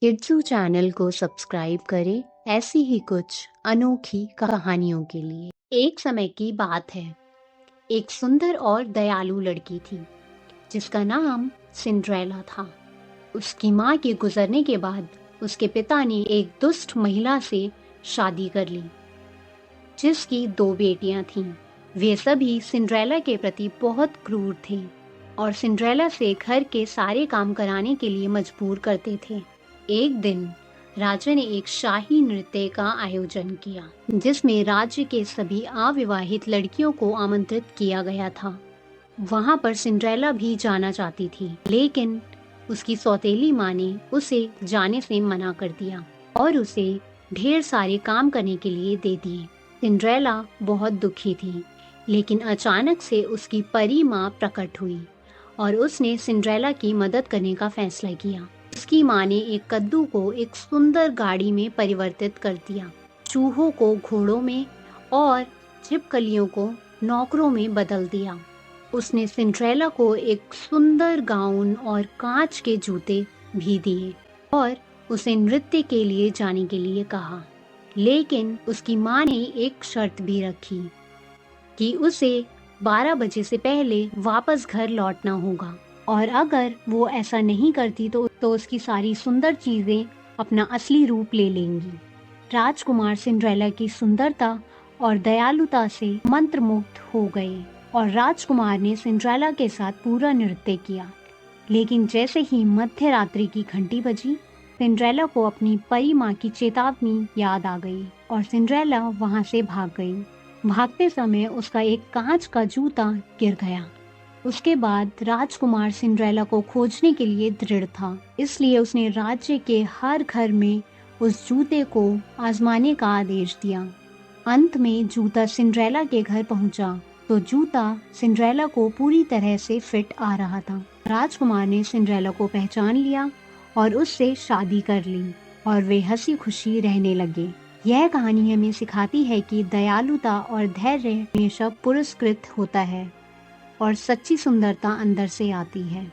किड्सू channel को subscribe करें ऐसी ही कुछ अनोखी कहानियों के लिए। एक समय की बात है, एक सुंदर और दयालु लड़की थी जिसका नाम सिंड्रेला था। उसकी माँ के गुजरने के बाद उसके पिता ने एक दुष्ट महिला से शादी कर ली जिसकी 2 बेटियां थीं। वे सभी सिंड्रेला के प्रति बहुत क्रूर थे और सिंड्रेला से घर के सारे काम कराने के लिए मजबूर करते थे। एक दिन राजा ने एक शाही नृत्य का आयोजन किया जिसमें राज्य के सभी अविवाहित लड़कियों को आमंत्रित किया गया था। वहां पर सिंड्रेला भी जाना चाहती थी, लेकिन उसकी सौतेली माँ ने उसे जाने से मना कर दिया और उसे ढेर सारे काम करने के लिए दे दिए। सिंड्रेला बहुत दुखी थी, लेकिन अचानक से उसकी परी माँ प्रकट हुई और उसने सिंड्रेला की मदद करने का फैसला किया। उसकी माँ ने एक कद्दू को एक सुंदर गाड़ी में परिवर्तित कर दिया, चूहों को घोड़ों में और छिपकलियों को नौकरों में बदल दिया। उसने सिंड्रेला को एक सुंदर गाउन और कांच के जूते भी दिए और उसे नृत्य के लिए जाने के लिए कहा। लेकिन उसकी माँ ने एक शर्त भी रखी कि उसे 12 बजे से पहले वापस घर लौटना होगा और अगर वो ऐसा नहीं करती तो उसकी सारी सुंदर चीजें अपना असली रूप ले लेंगी। राजकुमार सिंड्रेला की सुंदरता और दयालुता से मंत्रमुग्ध हो गए और राजकुमार ने सिंड्रेला के साथ पूरा नृत्य किया। लेकिन जैसे ही मध्य रात्रि की घंटी बजी, सिंड्रेला को अपनी परी माँ की चेतावनी याद आ गई और सिंड्रेला वहां से भाग गई। भागते समय उसका एक कांच का जूता गिर गया। उसके बाद राजकुमार सिंड्रेला को खोजने के लिए दृढ़ था, इसलिए उसने राज्य के हर घर में उस जूते को आजमाने का आदेश दिया। अंत में जूता सिंड्रेला के घर पहुंचा तो जूता सिंड्रेला को पूरी तरह से फिट आ रहा था। राजकुमार ने सिंड्रेला को पहचान लिया और उससे शादी कर ली और वे हंसी खुशी रहने लगे। यह कहानी हमें सिखाती है कि दयालुता और धैर्य हमेशा पुरस्कृत होता है और सच्ची सुंदरता अंदर से आती है।